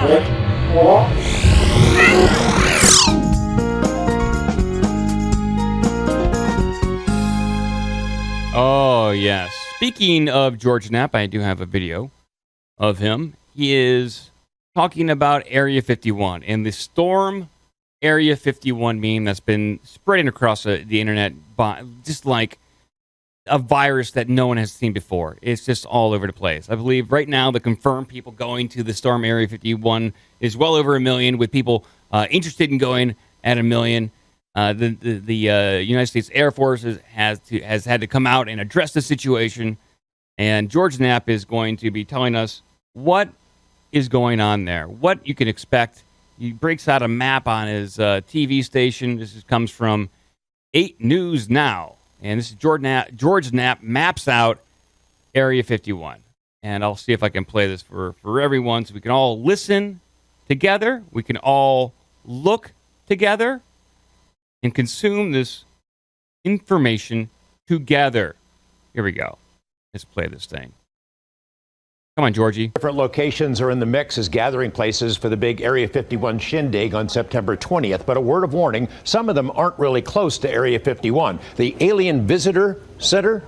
Oh, yes. Speaking of George Knapp, I do have a video of him. He is talking about Area 51 and the Storm Area 51 meme that's been spreading across the internet just like a virus that no one has seen before. It's just all over the place. I believe right now the confirmed people going to the Storm Area 51 is well over 1 million, with people interested in going at 1 million. The United States Air Force has had to come out and address the situation, and George Knapp is going to be telling us what is going on there, what you can expect. He breaks out a map on his TV station. Comes from 8 News Now, and this is George Knapp maps out Area 51, and I'll see if I can play this for everyone so we can all listen together, we can all look together, and consume this information together. Here we go. Let's play this thing. Come on, Georgie. Different locations are in the mix as gathering places for the big Area 51 shindig on September 20th. But a word of warning, some of them aren't really close to Area 51. The Alien Visitor Center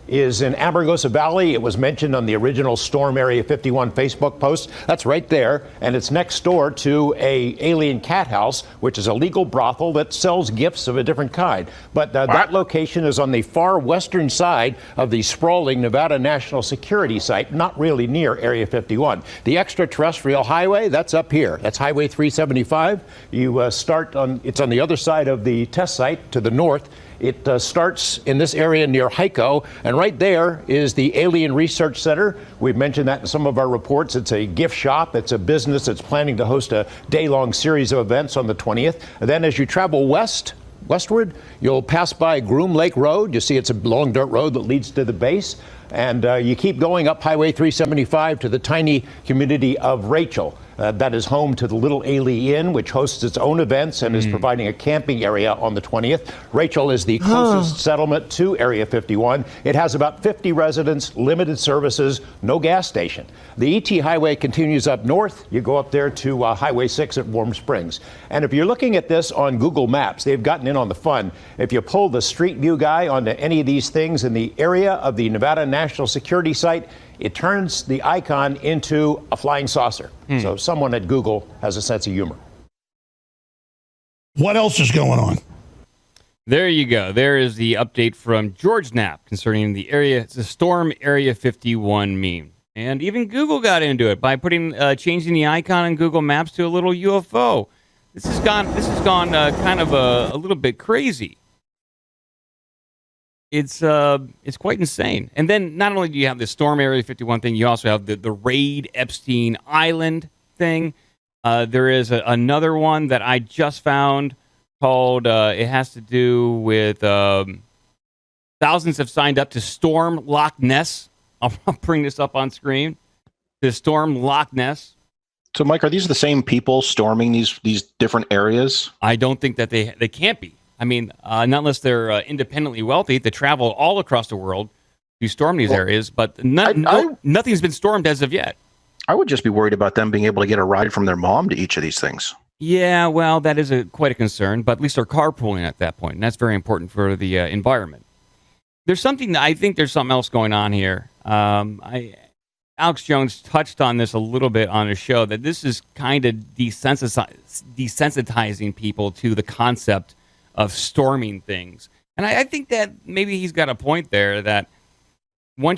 is in Amargosa Valley. It was mentioned on the original Storm Area 51 Facebook post. That's right there, and it's next door to a alien cat house, which is a legal brothel that sells gifts of a different kind. But that location is on the far western side of the sprawling Nevada National Security Site, not really near Area 51. The extraterrestrial highway, that's up here. That's Highway 375. You it's on the other side of the test site to the north. It starts in this area near Hyco, and right there is the Alien Research Center. We've mentioned that in some of our reports. It's a gift shop. It's a business that's planning to host a day-long series of events on the 20th. And then as you travel westward, you'll pass by Groom Lake Road. You see it's a long dirt road that leads to the base. And you keep going up Highway 375 to the tiny community of Rachel. That is home to the Little Ailey Inn, which hosts its own events and is providing a camping area on the 20th. Rachel is the closest settlement to Area 51. It has about 50 residents, limited services, no gas station. The ET Highway continues up north. You go up there to Highway 6 at Warm Springs. And if you're looking at this on Google Maps, they've gotten in on the fun. If you pull the Street View guy onto any of these things in the area of the Nevada National Security Site, it turns the icon into a flying saucer. So someone at Google has a sense of humor. What else is going on? There you go. There is the update from George Knapp concerning the Storm Area 51 meme. And even Google got into it by changing the icon on Google Maps to a little UFO. This has gone kind of a little bit crazy. It's quite insane. And then not only do you have the Storm Area 51 thing, you also have the Raid Epstein Island thing. There is another one that I just found called, it has to do with thousands have signed up to storm Loch Ness. I'll bring this up on screen. To storm Loch Ness. So, Mike, are these the same people storming these different areas? I don't think that they can't be. I mean, not unless they're independently wealthy to travel all across the world to storm these areas, but nothing's been stormed as of yet. I would just be worried about them being able to get a ride from their mom to each of these things. Yeah, well, that is quite a concern, but at least they're carpooling at that point, and that's very important for the environment. There's something else going on here. Alex Jones touched on this a little bit on his show, that this is kind of desensitizing people to the concept of storming things. And I think that maybe he's got a point there, that we're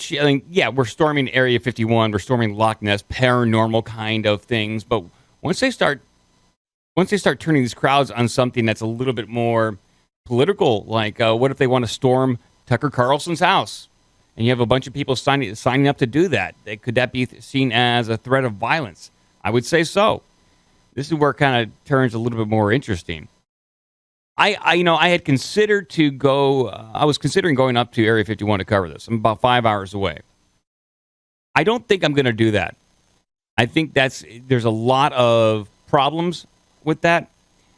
storming Area 51, we're storming Loch Ness, paranormal kind of things, but once they start turning these crowds on something that's a little bit more political, like what if they want to storm Tucker Carlson's house? And you have a bunch of people signing up to do that. Could that be seen as a threat of violence? I would say so. This is where it kind of turns a little bit more interesting. I had considered I was considering going up to Area 51 to cover this. I'm about 5 hours away. I don't think I'm going to do that. I think there's a lot of problems with that.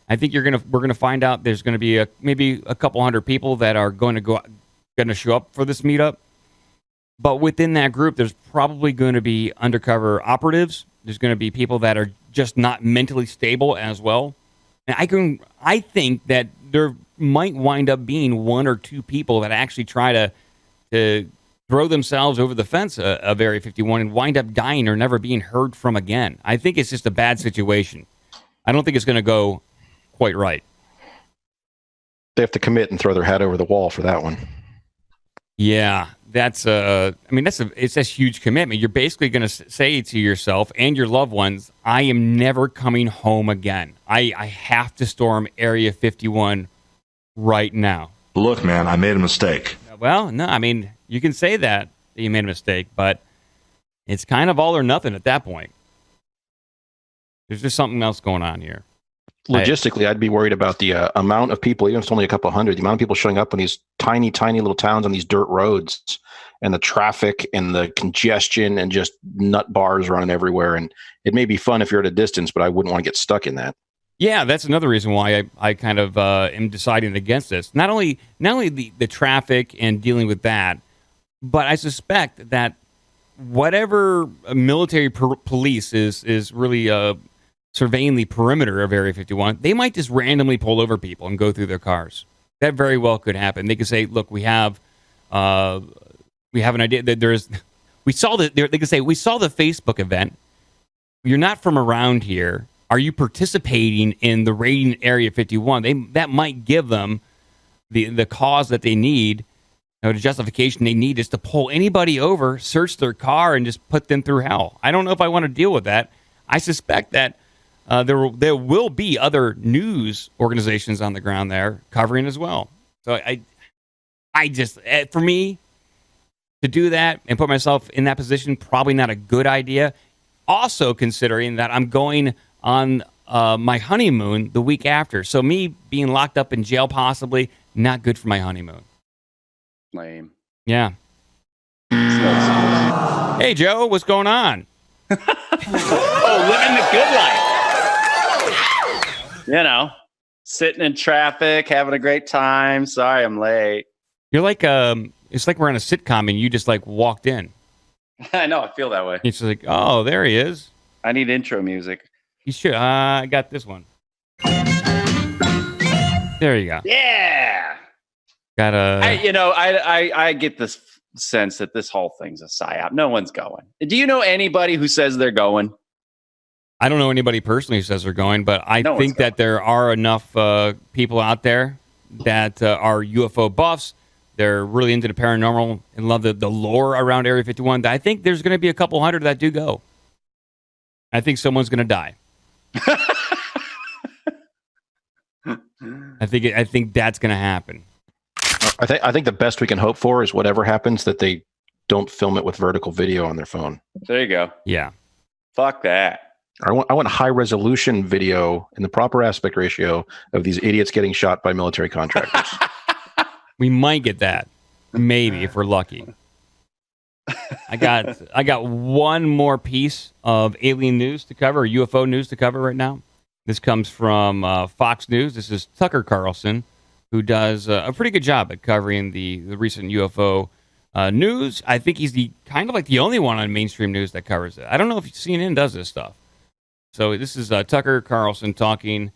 I think we're going to find out there's going to be maybe a couple hundred people that are going to show up for this meetup. But within that group, there's probably going to be undercover operatives There's going to be people that are just not mentally stable as well. And I think that there might wind up being one or two people that actually try to throw themselves over the fence of Area 51 and wind up dying or never being heard from again. I think it's just a bad situation. I don't think it's going to go quite right. They have to commit and throw their hat over the wall for that one. Yeah, it's a huge commitment. You're basically going to say to yourself and your loved ones, I am never coming home again. I have to storm Area 51 right now. Look, man, I made a mistake. Well, no, I mean, you can say that you made a mistake, but it's kind of all or nothing at that point. There's just something else going on here. Logistically, I'd be worried about the amount of people, even if it's only a couple hundred, the amount of people showing up in these tiny, tiny little towns on these dirt roads, and the traffic and the congestion and just nut bars running everywhere. And it may be fun if you're at a distance, but I wouldn't want to get stuck in that. Yeah, that's another reason why I kind of am deciding against this. Not only the traffic and dealing with that, but I suspect that whatever military police is really surveying the perimeter of Area 51, they might just randomly pull over people and go through their cars. That very well could happen. They could say, "Look, we have an idea that there's." We saw that. They could say, "We saw the Facebook event. You're not from around here. Are you participating in the raiding Area 51?" That might give them the cause that they need, the justification they need is to pull anybody over, search their car, and just put them through hell. I don't know if I want to deal with that. I suspect that there will be other news organizations on the ground there covering as well. So I just, for me, to do that and put myself in that position, probably not a good idea. Also considering that I'm going on my honeymoon the week after. So me being locked up in jail possibly, not good for my honeymoon. Lame. Yeah. Hey, Joe, what's going on? Living the good life. You know, sitting in traffic, having a great time. Sorry, I'm late. You're like, it's like we're on a sitcom and you just like walked in. I know, I feel that way. It's just like, oh, there he is. I need intro music. You should. I got this one. There you go. Yeah. Got a. I get this sense that this whole thing's a psyop. No one's going. Do you know anybody who says they're going? I don't know anybody personally who says they're going, but I think that there are enough people out there that are UFO buffs. They're really into the paranormal and love the lore around Area 51. I think there's going to be a couple hundred that do go. I think someone's going to die. I think that's going to happen. I think the best we can hope for is whatever happens that they don't film it with vertical video on their phone. There you go. Yeah. Fuck that. I want high resolution video in the proper aspect ratio of these idiots getting shot by military contractors. We might get that, maybe if we're lucky. I got one more piece of alien news to cover, or UFO news to cover right now. This comes from Fox News. This is Tucker Carlson, who does a pretty good job at covering the recent UFO news. I think he's the only one on mainstream news that covers it. I don't know if CNN does this stuff. So this is Tucker Carlson talking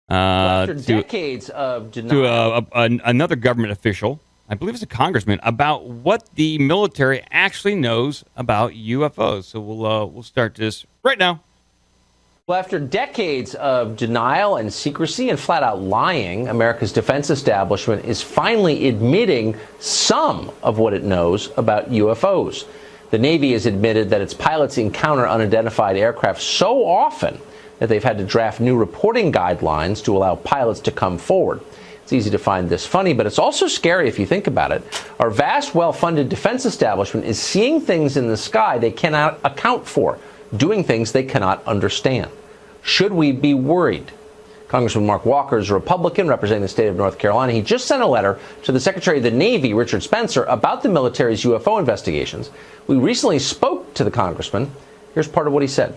after decades of denial to another government official, I believe it's a congressman, about what the military actually knows about UFOs. So we'll start this right now. Well, after decades of denial and secrecy and flat-out lying, America's defense establishment is finally admitting some of what it knows about UFOs. The Navy has admitted that its pilots encounter unidentified aircraft so often that they've had to draft new reporting guidelines to allow pilots to come forward. It's easy to find this funny, but it's also scary if you think about it. Our vast, well-funded defense establishment is seeing things in the sky they cannot account for, doing things they cannot understand. Should we be worried? Congressman Mark Walker is a Republican representing the state of North Carolina. He just sent a letter to the Secretary of the Navy, Richard Spencer, about the military's UFO investigations. We recently spoke to the congressman. Here's part of what he said.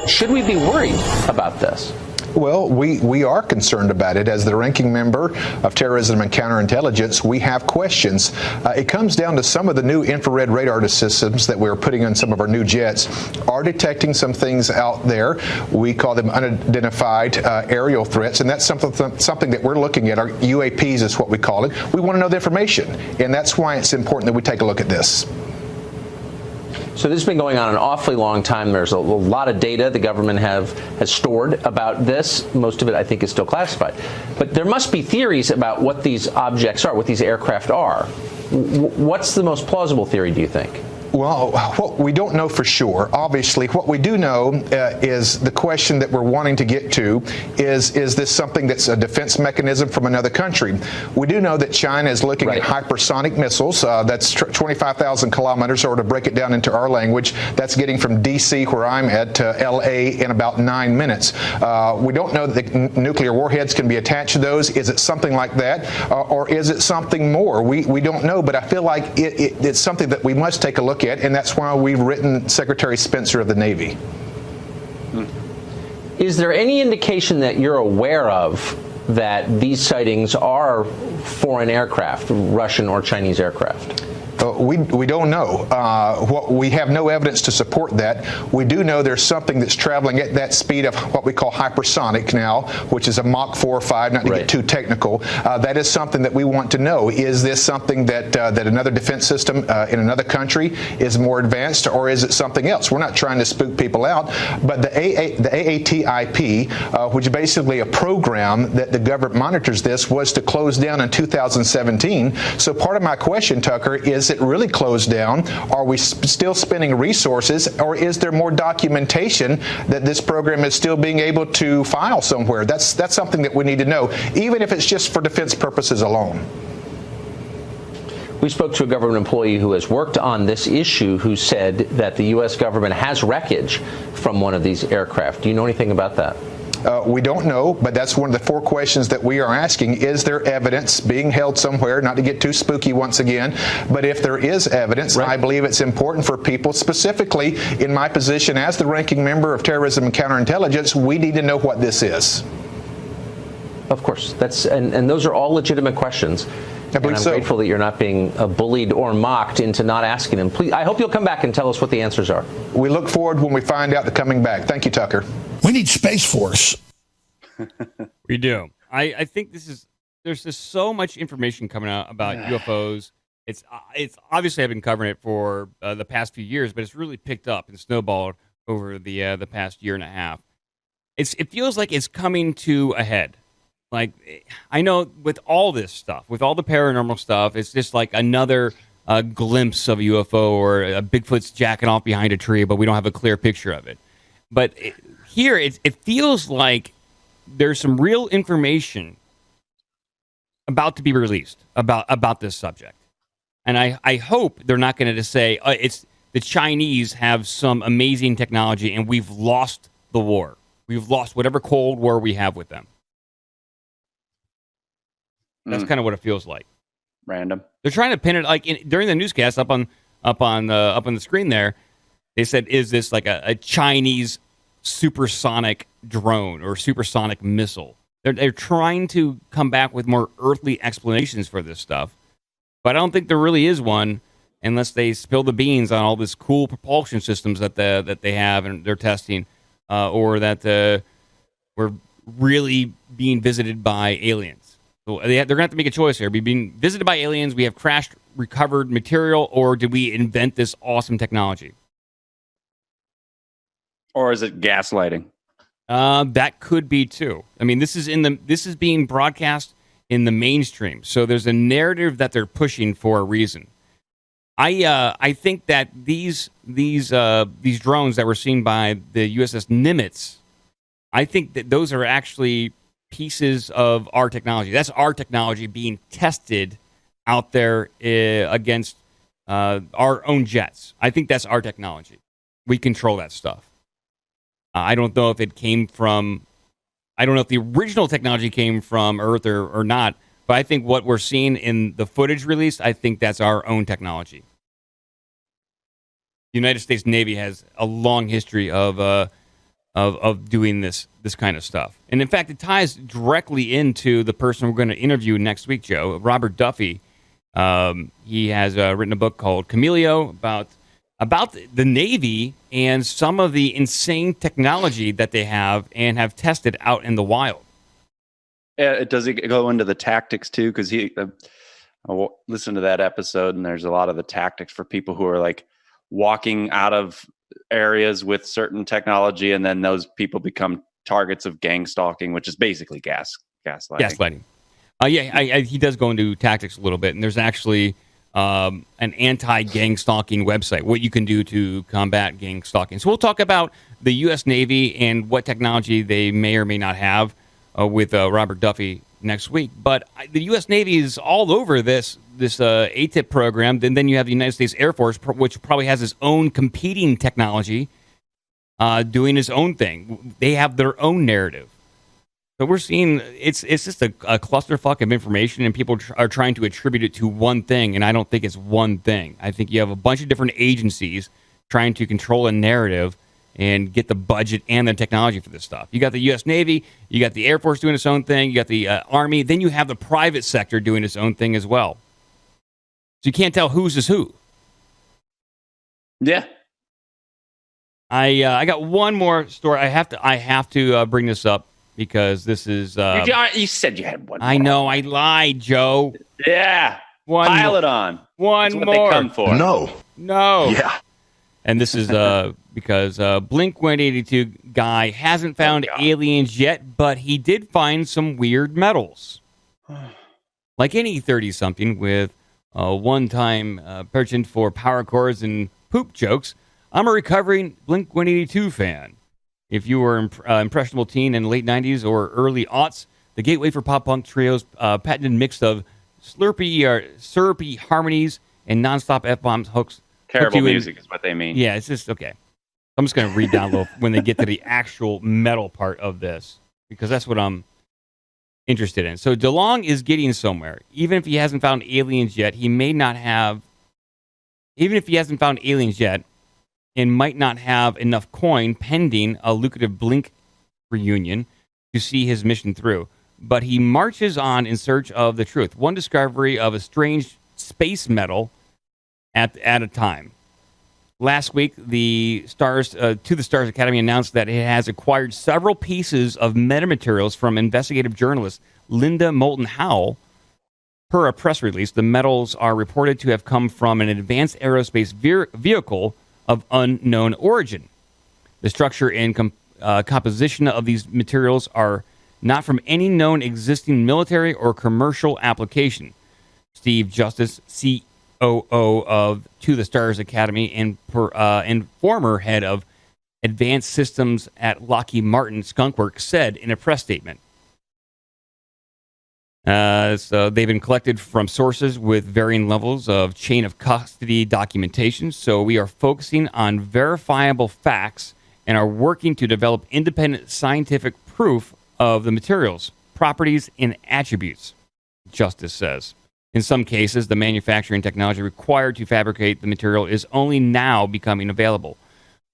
Should we be worried about this? Well, we are concerned about it. As the ranking member of Terrorism and Counterintelligence, we have questions. It comes down to some of the new infrared radar systems that we're putting on some of our new jets are detecting some things out there. We call them unidentified aerial threats, and that's something that we're looking at. Our UAPs is what we call it. We want to know the information, and that's why it's important that we take a look at this. So this has been going on an awfully long time. There's a lot of data the government has stored about this. Most of it, I think, is still classified. But there must be theories about what these objects are, what these aircraft are. What's the most plausible theory, do you think? Well, what we don't know for sure. Obviously, what we do know is the question that we're wanting to get to is this something that's a defense mechanism from another country? We do know that China is looking at hypersonic missiles. That's 25,000 kilometers, or to break it down into our language, that's getting from D.C., where I'm at, to L.A. in about 9 minutes. We don't know that the nuclear warheads can be attached to those. Is it something like that, or is it something more? We don't know, but I feel like it's something that we must take a look at, and that's why we've written Secretary Spencer of the Navy. Is there any indication that you're aware of that these sightings are foreign aircraft, Russian or Chinese aircraft? We don't know. We have no evidence to support that. We do know there's something that's traveling at that speed of what we call hypersonic now, which is a Mach 4 or 5, not to get too technical. That is something that we want to know. Is this something that another defense system in another country is more advanced, or is it something else? We're not trying to spook people out, but the AATIP, which is basically a program that the government monitors this, was to close down in 2017. So part of my question, Tucker, is it really closed down? Are we still spending resources, or is there more documentation that this program is still being able to file somewhere? That's something that we need to know, even if it's just for defense purposes alone. We spoke to a government employee who has worked on this issue, who said that the U.S. government has wreckage from one of these aircraft. Do you know anything about that? We don't know, but that's one of the 4 questions that we are asking. Is there evidence being held somewhere? Not to get too spooky once again, but if there is evidence, I believe it's important for people, specifically in my position as the ranking member of Terrorism and Counterintelligence, we need to know what this is. Of course. And those are all legitimate questions. And I'm grateful that you're not being bullied or mocked into not asking them. Please, I hope you'll come back and tell us what the answers are. We look forward when we find out the coming back. Thank you, Tucker. We need Space Force. We do. I think there's just so much information coming out about UFOs. It's obviously I've been covering it for the past few years, but it's really picked up and snowballed over the past year and a half. It feels like it's coming to a head. Like, I know with all this stuff, with all the paranormal stuff, it's just like another glimpse of a UFO, or a Bigfoot's jacking off behind a tree, but we don't have a clear picture of it. But here, it feels like there's some real information about to be released about this subject. And I hope they're not going to just say, it's the Chinese have some amazing technology and we've lost the war. We've lost whatever Cold War we have with them. That's kind of what it feels like. Random. They're trying to pin it like during the newscast up on the screen there. They said, "Is this like a Chinese supersonic drone or supersonic missile?" They're trying to come back with more earthly explanations for this stuff, but I don't think there really is one unless they spill the beans on all this cool propulsion systems that they have and they're testing, or that we're really being visited by aliens. So they're going to have to make a choice here. Are we being visited by aliens? We have crashed, recovered material, or did we invent this awesome technology? Or is it gaslighting? That could be too. I mean, this is being broadcast in the mainstream, so there's a narrative that they're pushing for a reason. I think that these drones that were seen by the USS Nimitz, I think that those are actually pieces of our technology. That's our technology being tested out there against our own jets. I think that's our technology. We control that stuff. I don't know if it came from, I don't know if the original technology came from Earth or not, but I think what we're seeing in the footage released, I think that's our own technology. The United States Navy has a long history of of doing this kind of stuff. And in fact, it ties directly into the person we're going to interview next week, Joe, Robert Duffy. He has written a book called Cameleo about the Navy and some of the insane technology that they have and have tested out in the wild. Does he go into the tactics too? Because I listened to that episode, and there's a lot of the tactics for people who are like walking out of areas with certain technology, and then those people become targets of gang stalking, which is basically gaslighting. Gaslighting. He does go into tactics a little bit, and there's actually an anti-gang stalking website, what you can do to combat gang stalking. So we'll talk about the U.S. Navy and what technology they may or may not have with Robert Duffy next week. But the U.S. Navy is all over this ATIP program. Then you have the United States Air Force, which probably has its own competing technology, doing its own thing. They have their own narrative. So we're seeing it's just a clusterfuck of information, and people are trying to attribute it to one thing, and I don't think it's one thing. I think you have a bunch of different agencies trying to control a narrative and get the budget and the technology for this stuff. You got the U.S. Navy, you got the Air Force doing its own thing, you got the Army, then you have the private sector doing its own thing as well. So you can't tell whose is who. Yeah. I got one more story. I have to bring this up because this is. You said you had one. I know. I lied, Joe. Yeah. Pile it on. One That's what more. they come for. No. Yeah. And this is because Blink-182 guy hasn't found aliens yet, but he did find some weird metals. Like any 30-something with a one-time penchant for power chords and poop jokes, I'm a recovering Blink-182 fan. If you were an impressionable teen in the late 90s or early aughts, the gateway for pop-punk trios, patented mix of syrupy harmonies and nonstop F-bombs hooks. Terrible music is what they mean. Yeah, it's just, okay. I'm just going to read down a little when they get to the actual metal part of this, because that's what I'm interested in. So DeLong is getting somewhere. Even if he hasn't found aliens yet, he may not have, even if he hasn't found aliens yet, and might not have enough coin pending a lucrative Blink reunion to see his mission through. But he marches on in search of the truth. One discovery of a strange space metal at a time. Last week, the Stars Academy announced that it has acquired several pieces of metamaterials from investigative journalist Linda Moulton Howe. Per a press release, the metals are reported to have come from an advanced aerospace vehicle of unknown origin. The structure and composition of these materials are not from any known existing military or commercial application. Steve Justice, COO of To the Stars Academy and former head of advanced systems at Lockheed Martin Skunkworks, said in a press statement. So they've been collected from sources with varying levels of chain of custody documentation. So we are focusing on verifiable facts and are working to develop independent scientific proof of the materials, properties, and attributes, Justice says. In some cases, the manufacturing technology required to fabricate the material is only now becoming available.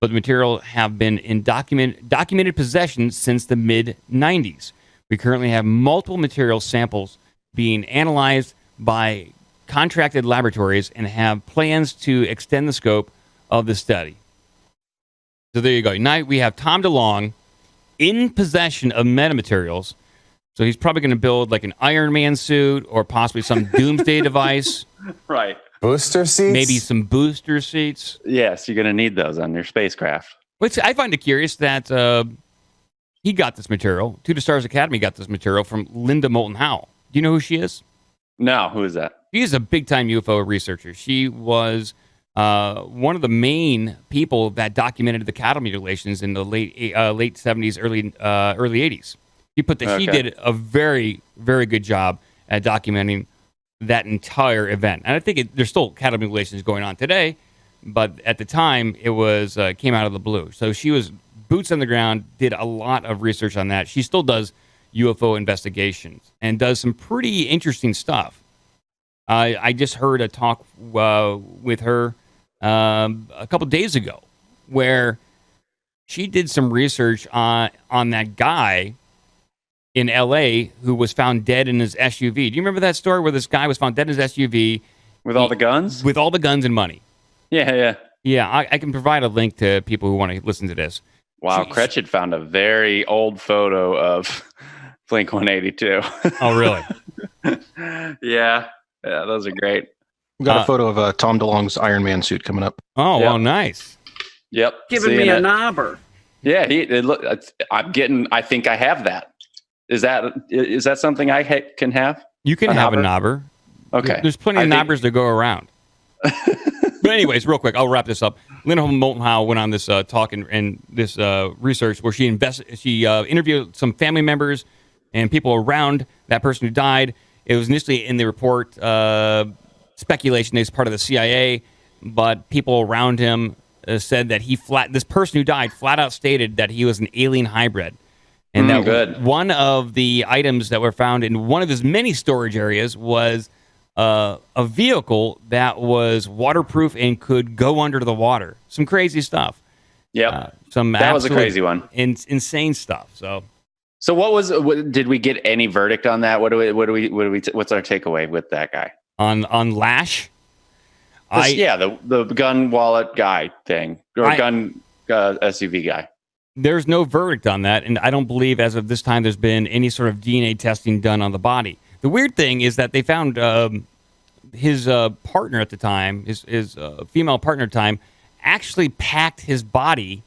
But the material have been in documented possession since the mid-90s. We currently have multiple material samples being analyzed by contracted laboratories and have plans to extend the scope of the study. So there you go. Now we have Tom DeLong in possession of metamaterials. So he's probably going to build like an Iron Man suit or possibly some doomsday device. Right. Booster seats? Maybe some booster seats. Yes, you're going to need those on your spacecraft. Which I find it curious that he got this material. To the Stars Academy got this material from Linda Moulton Howe. Do you know who she is? No, who is that? She is a big-time UFO researcher. She was one of the main people that documented the cattle mutilations in the late 70s, early 80s. She did a very, very good job at documenting that entire event. And I think there's still cattle mutilations going on today, but at the time it was came out of the blue. So she was boots on the ground, did a lot of research on that. She still does UFO investigations and does some pretty interesting stuff. I just heard a talk with her a couple days ago where she did some research on that guy in L.A. who was found dead in his SUV. Do you remember that story where this guy was found dead in his SUV with all the guns? With all the guns and money. Yeah. I can provide a link to people who want to listen to this. Wow, Cretched found a very old photo of Blink 182. Oh, really? Yeah, those are great. We got a photo of Tom DeLonge's Iron Man suit coming up. Oh, well, nice. Yep. Giving me a knobber. Yeah, I think I have that. Is that something I can have? You can have a knobber. Okay. There's plenty of knobbers to go around. But anyways, real quick, I'll wrap this up. Lindholm Moulton went on this talk and this research where she interviewed some family members and people around that person who died. It was initially in the report speculation that he's part of the CIA, but people around him said that this person who died flat out stated that he was an alien hybrid. And that one of the items that were found in one of his many storage areas was a vehicle that was waterproof and could go under the water. Some crazy stuff. Yeah, that was a crazy one. Insane stuff. So did we get any verdict on that? What's our takeaway with that guy? On Lash? The gun wallet guy thing, or gun SUV guy. There's no verdict on that, and I don't believe as of this time there's been any sort of DNA testing done on the body. The weird thing is that they found his partner at the time, his female partner at the time, actually packed his body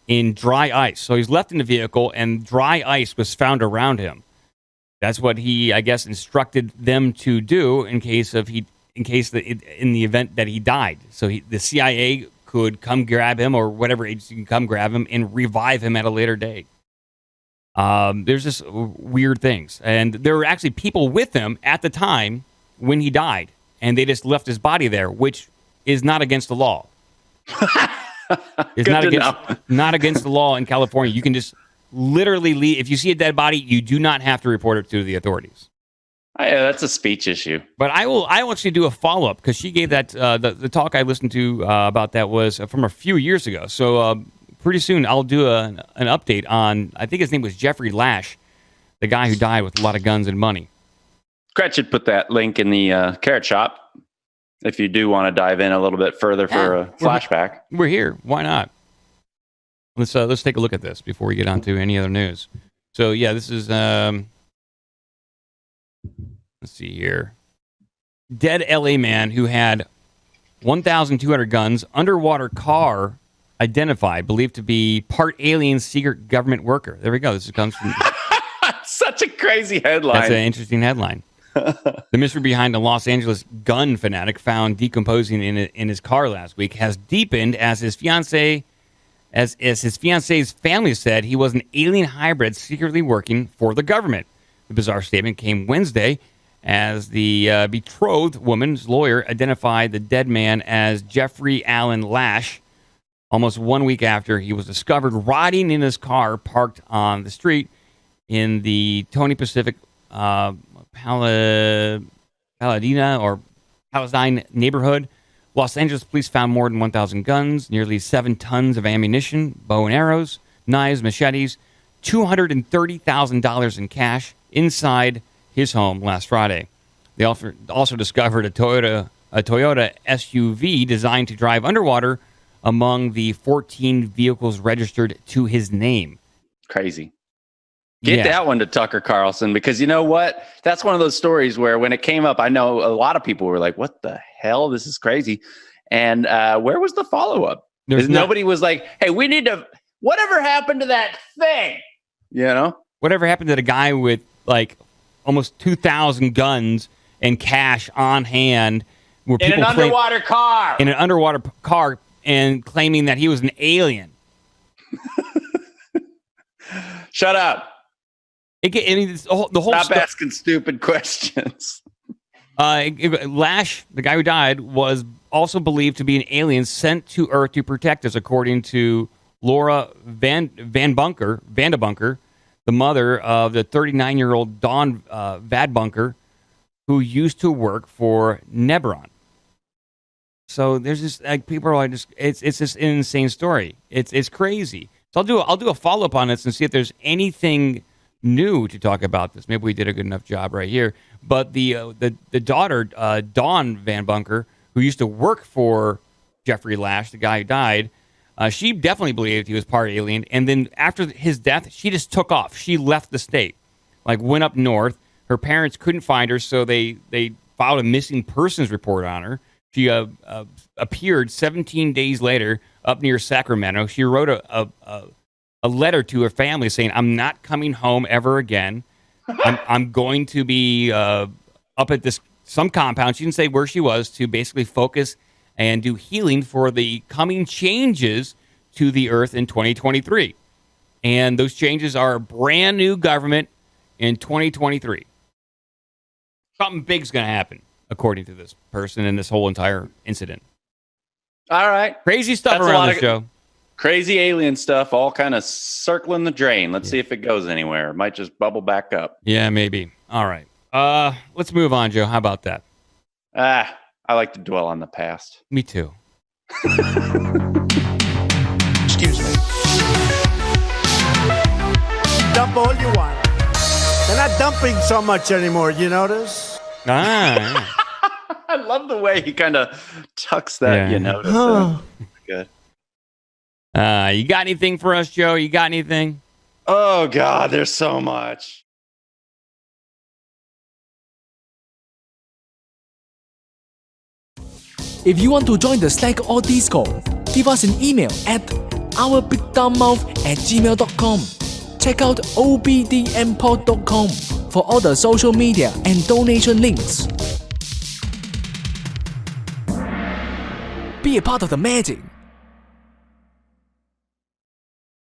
in dry ice. So he's left in the vehicle, and dry ice was found around him. That's what he, I guess, instructed them to do in the event that he died. So the CIA could come grab him, or whatever agency can come grab him and revive him at a later date. There's just weird things. And there were actually people with him at the time when he died, and they just left his body there, which is not against the law. It's not against the law in California. You can just literally leave. If you see a dead body, you do not have to report it to the authorities. That's a speech issue. But I will actually do a follow-up, because she gave that the talk I listened to about that was from a few years ago. So pretty soon I'll do an update on, I think his name was Jeffrey Lash, the guy who died with a lot of guns and money. Gretch should put that link in the Carrot Shop if you do want to dive in a little bit further for a flashback. We're here. Why not? Let's take a look at this before we get on to any other news. So yeah, this is let's see here. Dead LA man who had 1,200 guns, underwater car identified, believed to be part alien secret government worker. There we go. This comes from such a crazy headline. That's an interesting headline. The mystery behind the Los Angeles gun fanatic found decomposing in his car last week has deepened as his fiance's family said he was an alien hybrid secretly working for the government. The bizarre statement came Wednesday as the betrothed woman's lawyer identified the dead man as Jeffrey Allen Lash, almost 1 week after he was discovered rotting in his car parked on the street in the Tony Pacific Paladina or Paladine neighborhood. Los Angeles police found more than 1,000 guns, nearly 7 tons of ammunition, bow and arrows, knives, machetes, $230,000 in cash inside his home last Friday. They also discovered a Toyota SUV designed to drive underwater among the 14 vehicles registered to his name. Crazy. Get that one to Tucker Carlson, because you know what? That's one of those stories where when it came up, I know a lot of people were like, what the hell? This is crazy. And where was the follow-up? Nobody was like, hey, we need to, whatever happened to that thing? You know? Whatever happened to the guy with like almost 2,000 guns and cash on hand? In an underwater car. In an underwater car, and claiming that he was an alien. Shut up. The whole Stop asking stupid questions. Lash, the guy who died, was also believed to be an alien sent to Earth to protect us, according to Laura Vandebunker, the mother of the 39-year-old Dawn Vadebunker, who used to work for Nebron. So there's just people are just it's just an insane story. It's crazy. So I'll do a follow-up on this and see if there's anything new to talk about this. Maybe we did a good enough job right here. But the daughter, Dawn Van Bunker, who used to work for Jeffrey Lash, the guy who died, she definitely believed he was part alien. And then after his death, she just took off. She left the state, like went up north. Her parents couldn't find her, so they filed a missing persons report on her. She appeared 17 days later up near Sacramento. She wrote a letter to her family saying, "I'm not coming home ever again. I'm going to be up at some compound." She didn't say where she was, to basically focus and do healing for the coming changes to the Earth in 2023. And those changes are a brand new government in 2023. Something big's going to happen, according to this person and this whole entire incident. All right. Crazy stuff around the show. Crazy alien stuff, all kind of circling the drain. Let's see if it goes anywhere. It might just bubble back up. Yeah, maybe. All right. Let's move on, Joe. How about that? I like to dwell on the past. Me too. Excuse me. Dump all you want. They're not dumping so much anymore, you notice? Yeah. I love the way he kind of tucks that, you notice. Good. You got anything for us, Joe? You got anything? Oh, God, there's so much. If you want to join the Slack or Discord, give us an email at ourbigdumbmouth@gmail.com. Check out OBDMpod.com for all the social media and donation links. Be a part of the magic.